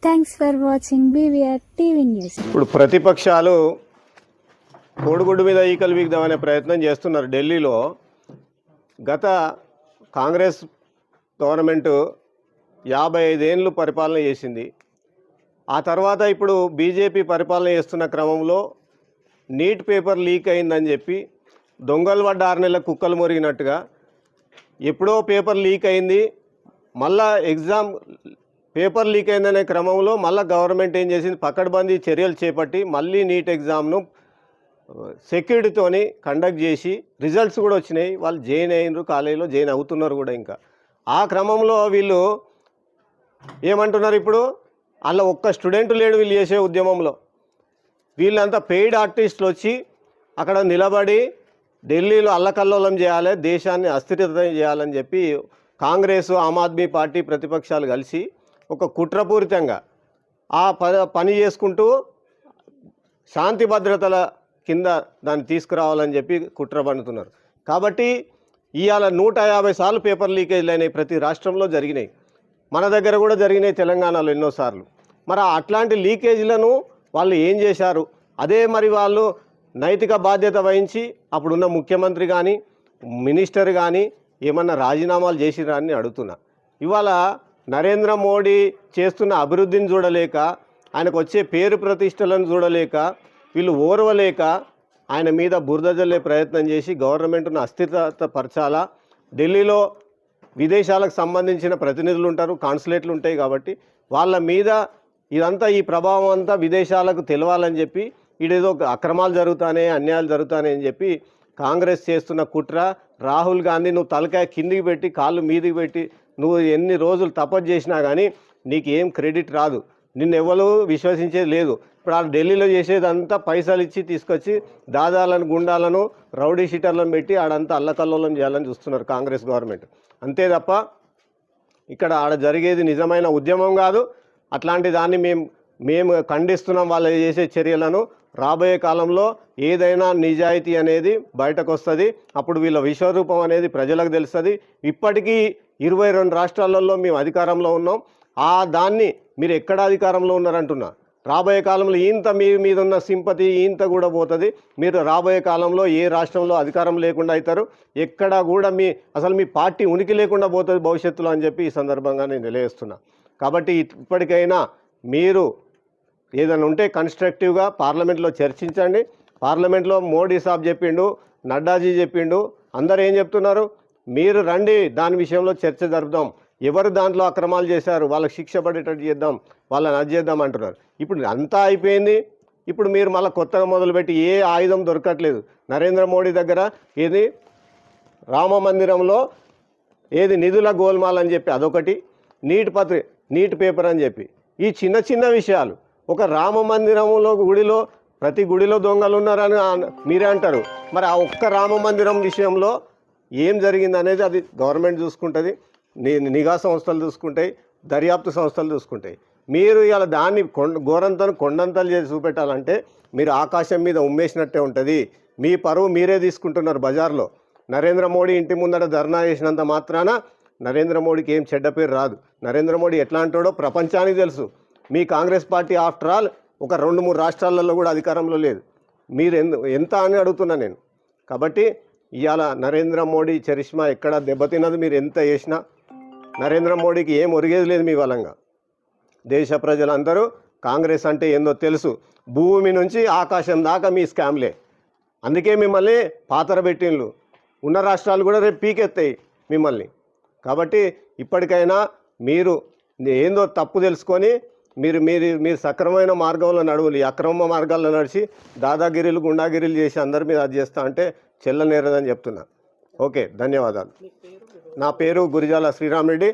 Thanks for watching BVR TV news. ఇప్పుడు ప్రతిపక్షాలు కోడిగుడ్డు మీద ఈకలు వీగుదామనే ప్రయత్నం చేస్తున్నారు. ఢిల్లీలో గత కాంగ్రెస్ గవర్నమెంటు 55 ఏళ్ళు పరిపాలన చేసింది. ఆ తర్వాత ఇప్పుడు బీజేపీ పరిపాలన చేస్తున్న క్రమంలో నీట్ పేపర్ లీక్ అయిందని చెప్పి దొంగలు పడ్డ 6 నెలల కుక్కలు మురిగినట్టుగా ఎప్పుడో పేపర్ లీక్ అయింది, మళ్ళా ఎగ్జామ్ పేపర్ లీక్ అయిందనే క్రమంలో మళ్ళీ గవర్నమెంట్ ఏం చేసింది, పకడ్బందీ చర్యలు చేపట్టి మళ్ళీ నీట్ ఎగ్జామ్ను సెక్యూరిటీతోని కండక్ట్ చేసి రిజల్ట్స్ కూడా వచ్చినాయి. వాళ్ళు జాయిన్ అయినరు, కాలేజీలో జాయిన్ అవుతున్నారు కూడా. ఇంకా ఆ క్రమంలో వీళ్ళు ఏమంటున్నారు, ఇప్పుడు అలా ఒక్క స్టూడెంట్ లేడు వీళ్ళు చేసే ఉద్యమంలో. వీళ్ళంతా పెయిడ్ ఆర్టిస్టులు వచ్చి అక్కడ నిలబడి ఢిల్లీలో అల్లకల్లోలం చేయాలి, దేశాన్ని అస్థిరత చేయాలని చెప్పి కాంగ్రెస్, ఆమ్ ఆద్మీ పార్టీ ప్రతిపక్షాలు కలిసి ఒక కుట్రపూరితంగా ఆ పని చేసుకుంటూ శాంతి భద్రతల కింద దాన్ని తీసుకురావాలని చెప్పి కుట్ర పన్నుతున్నారు. కాబట్టి ఇవాళ 150 సార్లు పేపర్ లీకేజ్లు అయినాయి, ప్రతి రాష్ట్రంలో జరిగినాయి. మన దగ్గర కూడా జరిగినాయి, తెలంగాణలో ఎన్నోసార్లు. మరి అట్లాంటి లీకేజీలను వాళ్ళు ఏం చేశారు? అదే మరి వాళ్ళు నైతిక బాధ్యత వహించి అప్పుడున్న ముఖ్యమంత్రి కానీ మినిస్టర్ కానీ ఏమన్నా రాజీనామాలు చేసిరా అని అడుగుతున్నా. ఇవాళ నరేంద్ర మోడీ చేస్తున్న అభివృద్ధిని చూడలేక, ఆయనకు వచ్చే పేరు ప్రతిష్టలను చూడలేక, వీళ్ళు ఓర్వలేక ఆయన మీద బురద జల్లే ప్రయత్నం చేసి గవర్నమెంట్ను అస్థిరత పరచాలా. ఢిల్లీలో విదేశాలకు సంబంధించిన ప్రతినిధులు ఉంటారు, కాన్సులేట్లు ఉంటాయి, కాబట్టి వాళ్ళ మీద ఇదంతా ఈ ప్రభావం అంతా విదేశాలకు తెలవాలని చెప్పి ఇదేదో అక్రమాలు జరుగుతానే, అన్యాయాలు జరుగుతానే అని చెప్పి కాంగ్రెస్ చేస్తున్న కుట్ర. రాహుల్ గాంధీ, నువ్వు తలకాయ కిందికి పెట్టి కాళ్ళు మీదికి పెట్టి నువ్వు ఎన్ని రోజులు తపస్సు చేసినా కానీ నీకు ఏం క్రెడిట్ రాదు, నిన్ను ఎవరు విశ్వసించేది లేదు. ఇప్పుడు ఆ ఢిల్లీలో చేసేదంతా పైసలు ఇచ్చి తీసుకొచ్చి దాదాలను, గుండాలను, రౌడీ షీటర్లను పెట్టి ఆడంతా అల్లకల్లోలం చేయాలని చూస్తున్నారు కాంగ్రెస్ గవర్నమెంట్. అంతే తప్ప ఇక్కడ ఆడ జరిగేది నిజమైన ఉద్యమం కాదు. అట్లాంటి దాన్ని మేము ఖండిస్తున్నాం వాళ్ళు చేసే చర్యలను. రాబోయే కాలంలో ఏదైనా నిజాయితీ అనేది బయటకు వస్తుంది, అప్పుడు వీళ్ళ విశ్వరూపం అనేది ప్రజలకు తెలుస్తుంది. ఇప్పటికీ 22 రాష్ట్రాలలో మేము అధికారంలో ఉన్నాం. దాన్ని మీరు ఎక్కడ అధికారంలో ఉన్నారంటున్నా, రాబోయే కాలంలో ఇంత మీ మీద ఉన్న సింపతి ఇంత కూడా పోతుంది. మీరు రాబోయే కాలంలో ఏ రాష్ట్రంలో అధికారం లేకుండా అవుతారు, ఎక్కడ కూడా అసలు మీ పార్టీ ఉనికి లేకుండా పోతుంది భవిష్యత్తులో అని చెప్పి ఈ సందర్భంగా నేను తెలియజేస్తున్నా. కాబట్టి ఇప్పటికైనా మీరు ఏదైనా ఉంటే కన్స్ట్రక్టివ్గా పార్లమెంట్లో చర్చించండి. పార్లమెంట్లో మోడీ సాబ్ చెప్పిండు, నడ్డాజీ చెప్పిండు, అందరూ ఏం చెప్తున్నారు, మీరు రండి దాని విషయంలో చర్చ జరుపుదాం, ఎవరు దాంట్లో అక్రమాలు చేశారు వాళ్ళకి శిక్ష పడేటట్టు చేద్దాం, వాళ్ళని అది చేద్దాం అంటున్నారు. ఇప్పుడు అంతా అయిపోయింది. ఇప్పుడు మీరు మళ్ళీ కొత్తగా మొదలుపెట్టి ఏ ఆయుధం దొరకట్లేదు. నరేంద్ర మోడీ దగ్గర ఏది రామ మందిరంలో ఏది నిధుల గోల్మాల్ అని చెప్పి అదొకటి, నీట్ పేపర్ అని చెప్పి, ఈ చిన్న చిన్న విషయాలు. ఒక రామ మందిరంలో గుడిలో ప్రతి గుడిలో దొంగలు ఉన్నారని మీరే అంటారు. మరి ఆ ఒక్క రామ మందిరం విషయంలో ఏం జరిగింది అనేది అది గవర్నమెంట్ చూసుకుంటుంది, నిఘా సంస్థలు చూసుకుంటాయి, దర్యాప్తు సంస్థలు చూసుకుంటాయి. మీరు ఇలా దాన్ని కొండంతలు చేసి చూపెట్టాలంటే మీరు ఆకాశం మీద ఉమ్మేసినట్టే ఉంటుంది. మీ పరువు మీరే తీసుకుంటున్నారు బజార్లో. నరేంద్ర మోడీ ఇంటి ముందర ధర్నా చేసినంత మాత్రాన నరేంద్ర మోడీకి ఏం చెడ్డ పేరు రాదు. నరేంద్ర మోడీ ఎట్లాంటాడో ప్రపంచానికి తెలుసు. మీ కాంగ్రెస్ పార్టీ ఆఫ్టర్ ఆల్ ఒక 2-3 రాష్ట్రాలలో కూడా అధికారంలో లేదు. మీరు ఎంత అని అడుగుతున్నా నేను. కాబట్టి ఇవాళ నరేంద్ర మోడీ చరిష్మా ఎక్కడ దెబ్బతిన్నది, మీరు ఎంత చేసినా నరేంద్ర మోడీకి ఏం ఒరిగేది లేదు మీ వలంగా. దేశ ప్రజలందరూ కాంగ్రెస్ అంటే ఏందో తెలుసు. భూమి నుంచి ఆకాశం దాకా మీ స్కామ్లే. అందుకే మిమ్మల్ని పాతరబెట్టిన్లు. ఉన్న రాష్ట్రాలు కూడా రేపు పీకెత్తాయి మిమ్మల్ని. కాబట్టి ఇప్పటికైనా మీరు ఏందో తప్పు తెలుసుకొని మీరు సక్రమైన మార్గంలో నడువులు, అక్రమ మార్గాల్లో నడిచి దాదాగిరీలు, గుండాగిరీలు చేసి అందరి మీద అది చేస్తా అంటే చెల్లనేరదని చెప్తున్నా. ఓకే, ధన్యవాదాలు. నా పేరు గురిజాల శ్రీరామ్ రెడ్డి.